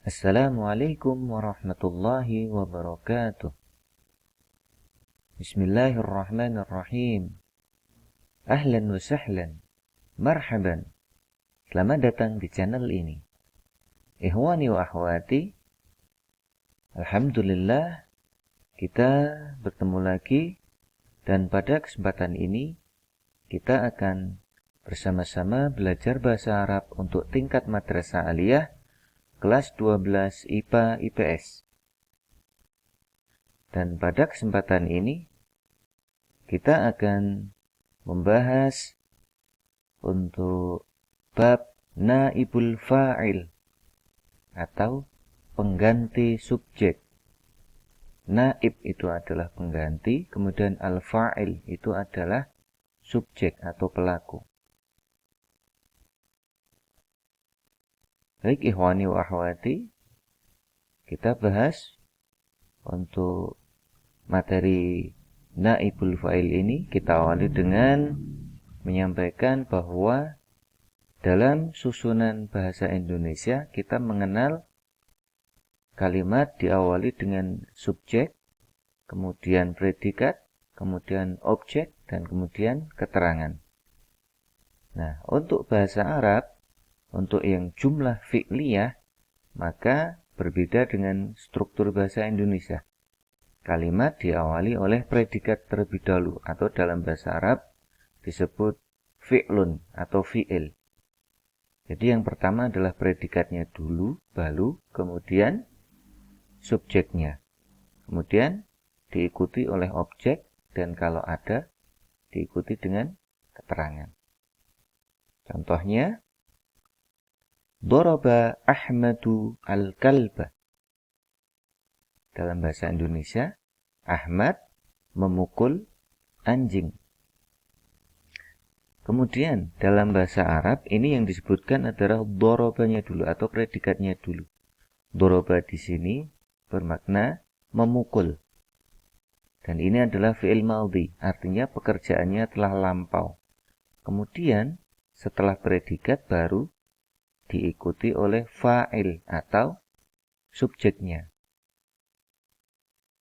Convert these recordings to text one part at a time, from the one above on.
Assalamualaikum warahmatullahi wabarakatuh. Bismillahirrahmanirrahim. Ahlan wa sahlan. Marhaban. Selamat datang di channel ini. Ikhwani wa akhwati, alhamdulillah kita bertemu lagi, dan pada kesempatan ini kita akan bersama-sama belajar bahasa Arab untuk tingkat madrasah aliyah kelas 12 IPA IPS. Dan pada kesempatan ini kita akan membahas untuk bab naibul fa'il atau pengganti subjek. Naib itu adalah pengganti, kemudian al-fa'il itu adalah subjek atau pelaku. Baik ikhwani wa akhwati, kita bahas untuk materi naibul fa'il ini. Kita awali dengan menyampaikan bahwa dalam susunan bahasa Indonesia kita mengenal kalimat diawali dengan subjek, kemudian predikat, kemudian objek, dan kemudian keterangan. Nah, untuk bahasa Arab, untuk yang jumlah fi'liyah, maka berbeda dengan struktur bahasa Indonesia. Kalimat diawali oleh predikat terlebih dahulu, atau dalam bahasa Arab disebut fi'lun atau fi'il. Jadi yang pertama adalah predikatnya dulu, baru kemudian subjeknya. Kemudian diikuti oleh objek, dan kalau ada diikuti dengan keterangan. Contohnya, Daraba Ahmadu al-kalba. Dalam bahasa Indonesia, Ahmad memukul anjing. Kemudian dalam bahasa Arab ini yang disebutkan adalah darabanya dulu atau predikatnya dulu. Daraba di sini bermakna memukul. Dan ini adalah fi'il madhi, artinya pekerjaannya telah lampau. Kemudian setelah predikat baru diikuti oleh fa'il atau subjeknya.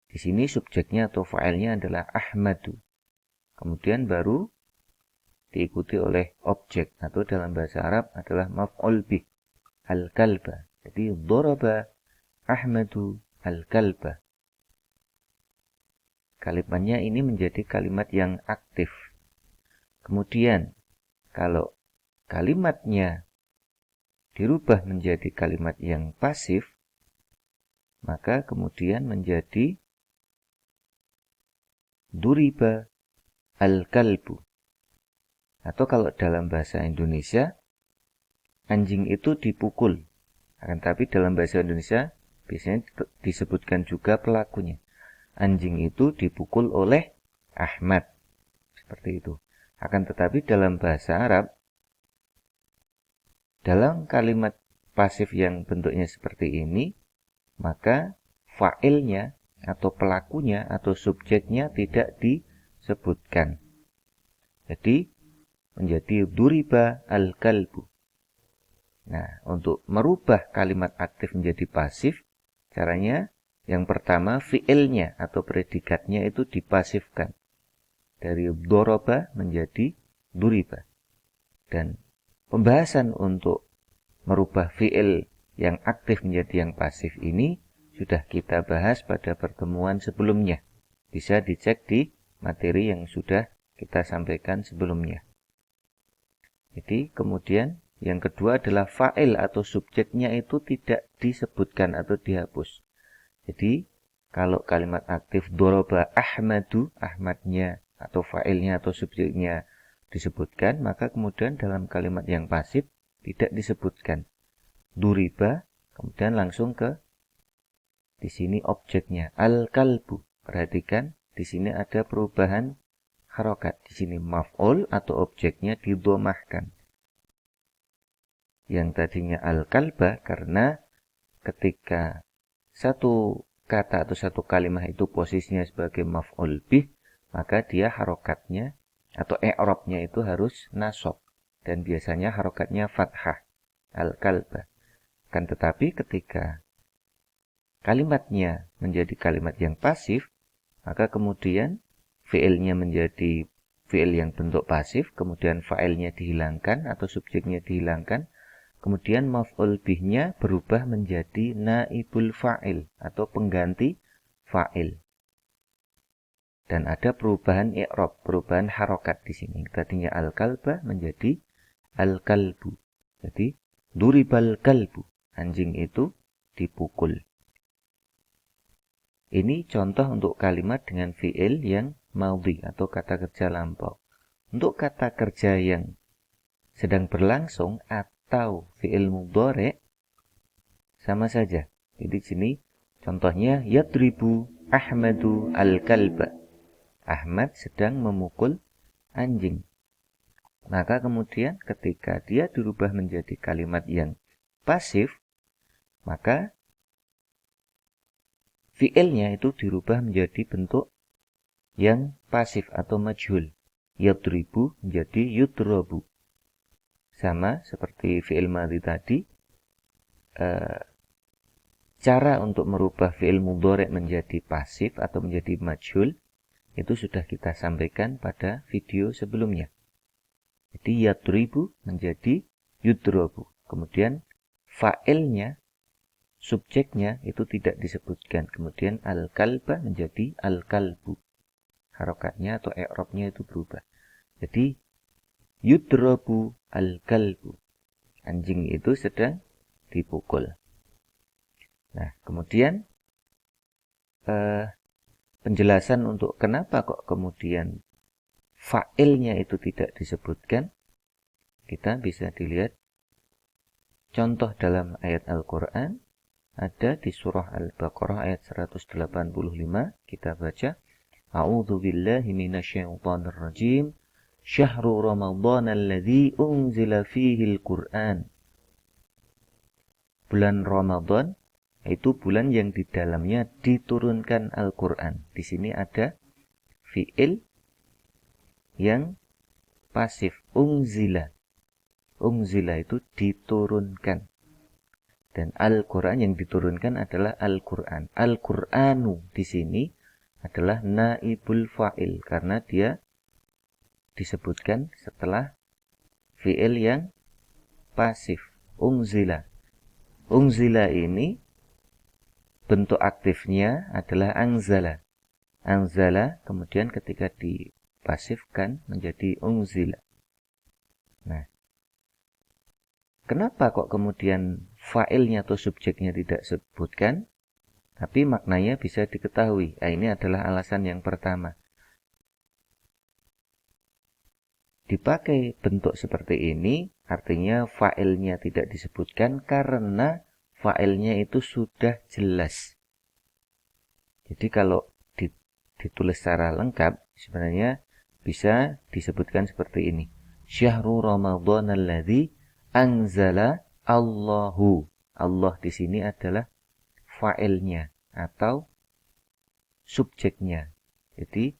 Di sini subjeknya atau fa'ilnya adalah Ahmadu. Kemudian baru diikuti oleh objek atau dalam bahasa Arab adalah maf'ul bih, al-kalba. Jadi daraba Ahmadu al-kalba. Kalimatnya ini menjadi kalimat yang aktif. Kemudian kalau kalimatnya dirubah menjadi kalimat yang pasif, maka kemudian menjadi duriba al-kalbu. Atau kalau dalam bahasa Indonesia, anjing itu dipukul. Akan tapi dalam bahasa Indonesia biasanya disebutkan juga pelakunya. Anjing itu dipukul oleh Ahmad. Seperti itu. Akan tetapi dalam bahasa Arab, dalam kalimat pasif yang bentuknya seperti ini, maka fa'ilnya atau pelakunya atau subjeknya tidak disebutkan. Jadi menjadi duriba al-kalbu. Nah, untuk merubah kalimat aktif menjadi pasif, caranya yang pertama fi'ilnya atau predikatnya itu dipasifkan. Dari doroba menjadi duriba. Dan pembahasan untuk merubah fi'il yang aktif menjadi yang pasif ini sudah kita bahas pada pertemuan sebelumnya. Bisa dicek di materi yang sudah kita sampaikan sebelumnya. Jadi kemudian yang kedua adalah fa'il atau subjeknya itu tidak disebutkan atau dihapus. Jadi kalau kalimat aktif daraba Ahmadu, Ahmadnya atau fa'ilnya atau subjeknya disebutkan, maka kemudian dalam kalimat yang pasif tidak disebutkan. Duriba, kemudian langsung ke di sini objeknya al-kalbu. Perhatikan di sini ada perubahan harokat. Di sini maf'ul atau objeknya didhamahkan. Yang tadinya al-kalba karena ketika satu kata atau satu kalimat itu posisinya sebagai maf'ul bih, maka dia harokatnya atau i'rabnya itu harus nasab. Dan biasanya harokatnya fathah, al-kalba. Kan tetapi ketika kalimatnya menjadi kalimat yang pasif, maka kemudian fi'ilnya menjadi fi'il yang bentuk pasif, kemudian fa'ilnya dihilangkan atau subjeknya dihilangkan, kemudian maf'ul bihnya berubah menjadi naibul fa'il atau pengganti fa'il. Dan ada perubahan i'rab, perubahan harokat di sini. Tadinya al-kalba menjadi al-kalbu. Jadi duribal kalbu, anjing itu dipukul. Ini contoh untuk kalimat dengan fi'il yang maudhi atau kata kerja lampau. Untuk kata kerja yang sedang berlangsung atau fi'il mudhari' sama saja. Jadi sini contohnya yadribu Ahmadu al-kalba. Ahmad sedang memukul anjing. Maka kemudian ketika dia dirubah menjadi kalimat yang pasif, maka fi'ilnya itu dirubah menjadi bentuk yang pasif atau majhul. Yadribu menjadi yudrabu. Sama seperti fi'il madhi tadi, cara untuk merubah fi'il mudhari' menjadi pasif atau menjadi majhul itu sudah kita sampaikan pada video sebelumnya. Jadi yadribu menjadi yudrabu. Kemudian fa'ilnya, subjeknya itu tidak disebutkan. Kemudian al-kalba menjadi al-kalbu. Harokatnya atau i'rabnya itu berubah. Jadi yudrabu al-kalbu. Anjing itu sedang dipukul. Nah, kemudian penjelasan untuk kenapa kok kemudian fa'ilnya itu tidak disebutkan, kita bisa dilihat contoh dalam ayat Al-Quran. Ada di surah Al-Baqarah ayat 185, kita baca, A'udzu billahi minasyaitonir rajim, Syahru Ramadhan alladzi unzila fihi al-Qur'an. Bulan Ramadan itu bulan yang di dalamnya diturunkan Al-Qur'an. Di sini ada fi'il yang pasif, unzila. Unzila itu diturunkan. Dan Al-Qur'an yang diturunkan adalah Al-Qur'an. Al-Qur'anu di sini adalah naibul fa'il karena dia disebutkan setelah fi'il yang pasif, unzila. Unzila ini bentuk aktifnya adalah anzala. Anzala kemudian ketika dipasifkan menjadi unzila. Nah, kenapa kok kemudian fa'ilnya atau subjeknya tidak disebutkan, tapi maknanya bisa diketahui? Nah, ini adalah alasan yang pertama. Dipakai bentuk seperti ini, artinya fa'ilnya tidak disebutkan karena fa'ilnya itu sudah jelas. Jadi kalau ditulis secara lengkap, sebenarnya bisa disebutkan seperti ini. Syahrul Ramadhan alladzi anzala Allahu. Allah di sini adalah fa'ilnya atau subjeknya. Jadi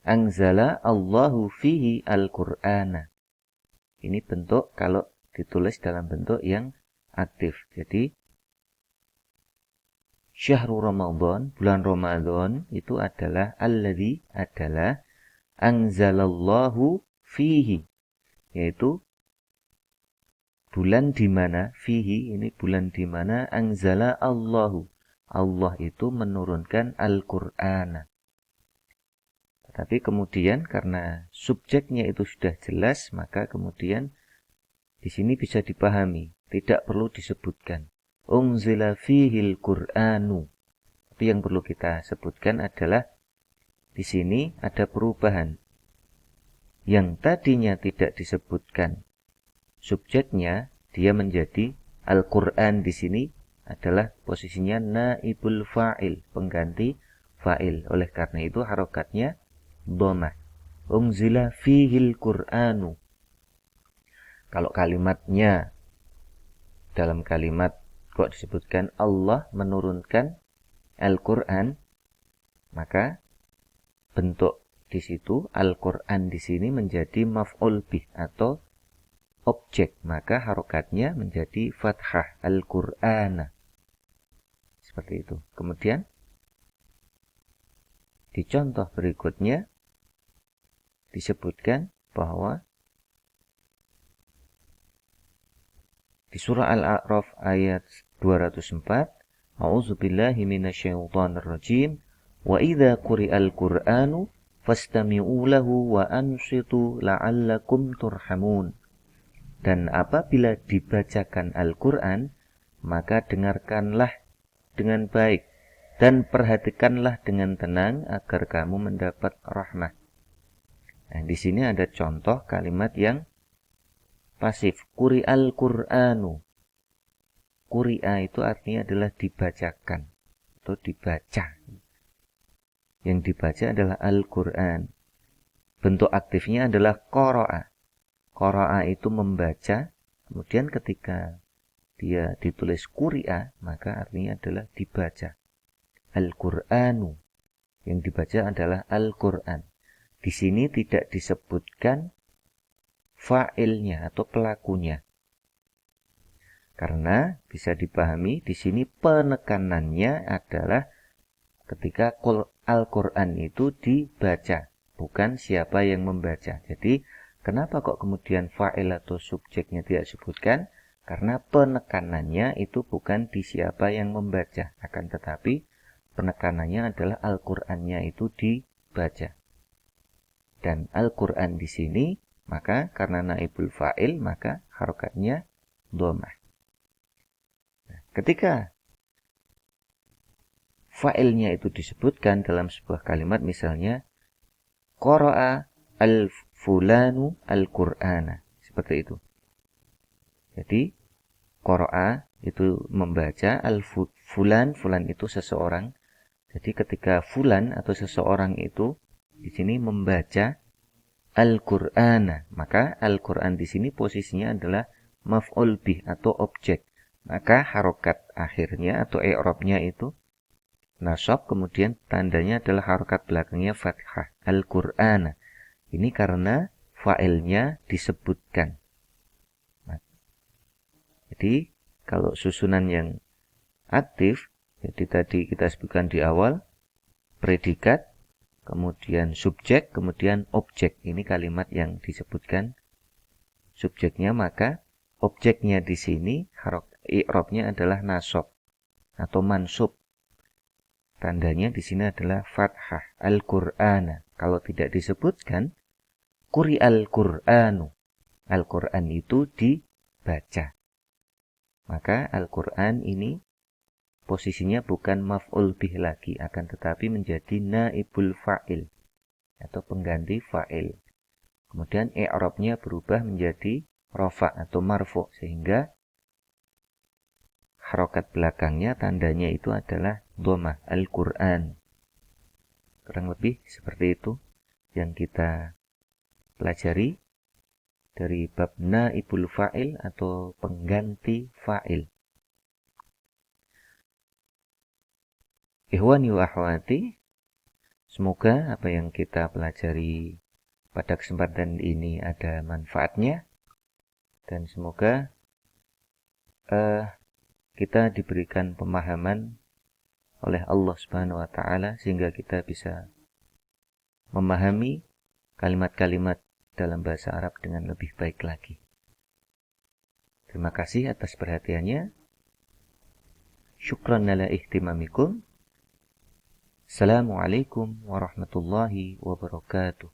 anzala Allahu fihi al-Qur'ana. Ini bentuk kalau ditulis dalam bentuk yang aktif. Jadi Syahrul Ramadan, bulan Ramadan itu adalah alladzi adalah anzalallahu fihi, yaitu bulan di mana fihi, ini bulan di mana anzala Allahu. Allah itu menurunkan Al-Qur'ana. Tapi kemudian karena subjeknya itu sudah jelas, maka kemudian di sini bisa dipahami, tidak perlu disebutkan. Unzila fihil Qur'anu. Tapi yang perlu kita sebutkan adalah di sini ada perubahan. Yang tadinya tidak disebutkan subjeknya, dia menjadi Al-Qur'an di sini adalah posisinya naibul fa'il, pengganti fa'il. Oleh karena itu harokatnya dhammah. Unzila fihil Qur'anu. Kalau kalimatnya dalam kalimat kok disebutkan Allah menurunkan Al-Qur'an, maka bentuk di situ Al-Qur'an di sini menjadi maf'ul bih atau objek, maka harokatnya menjadi fathah Al-Qur'ana. Seperti itu. Kemudian di contoh berikutnya disebutkan bahwa di surah Al-A'raf ayat 204, A'udzubillahi minasyaitonir rajim, wa idza quri'al Qur'anu fastami'u lahu wa ansitu la'allakum turhamun. Dan apabila dibacakan Al-Qur'an, maka dengarkanlah dengan baik dan perhatikanlah dengan tenang agar kamu mendapat rahmat. Nah, di sini ada contoh kalimat yang pasif. Quri'al Qur'anu. Quri'a itu artinya adalah dibacakan atau dibaca. Yang dibaca adalah Al-Qur'an. Bentuk aktifnya adalah qara'a. Qara'a itu membaca, kemudian ketika dia ditulis quri'a, maka artinya adalah dibaca. Al-Qur'anu. Yang dibaca adalah Al-Qur'an. Di sini tidak disebutkan fa'ilnya atau pelakunya. Karena bisa dipahami di sini penekanannya adalah ketika Al-Qur'an itu dibaca, bukan siapa yang membaca. Jadi, kenapa kok kemudian fa'il atau subjeknya tidak disebutkan? Karena penekanannya itu bukan di siapa yang membaca, akan tetapi penekanannya adalah Al-Qur'annya itu dibaca. Dan Al-Qur'an di sini, maka karena naibul fa'il, maka harokatnya dhammah. Ketika fa'ilnya itu disebutkan dalam sebuah kalimat, misalnya qara'a al-fulanu al-Qur'ana, seperti itu. Jadi qara'a itu membaca, al-fulan, fulan itu seseorang. Jadi ketika fulan atau seseorang itu di sini membaca Al-Qur'ana, maka Al-Qur'an di sini posisinya adalah maf'ul bih atau objek. Maka harokat akhirnya atau i'rabnya itu nasab, kemudian tandanya adalah harokat belakangnya fathah. Al-Qur'ana. Ini karena fa'ilnya disebutkan. Jadi kalau susunan yang aktif, jadi tadi kita sebutkan di awal, predikat, kemudian subjek, kemudian objek. Ini kalimat yang disebutkan subjeknya, maka objeknya di sini i'rabnya adalah nasab atau mansub. Tandanya di sini adalah fathah. Al-Qur'ana. Kalau tidak disebutkan quri'al Qur'anu. Al-Qur'an itu dibaca. Maka Al-Qur'an ini posisinya bukan maf'ul bih lagi, akan tetapi menjadi naibul fa'il atau pengganti fa'il. Kemudian i'rabnya berubah menjadi rafa atau marfu, sehingga harokat belakangnya tandanya itu adalah dhammah, Al-Qur'an. Kurang lebih seperti itu yang kita pelajari dari bab naibul fa'il atau pengganti fa'il. Ikhwani wa akhwati, semoga apa yang kita pelajari pada kesempatan ini ada manfaatnya, dan semoga kita diberikan pemahaman oleh Allah Subhanahu wa Ta'ala sehingga kita bisa memahami kalimat-kalimat dalam bahasa Arab dengan lebih baik lagi. Terima kasih atas perhatiannya. Syukran ala ihtimamikum. Assalamualaikum warahmatullahi wabarakatuh.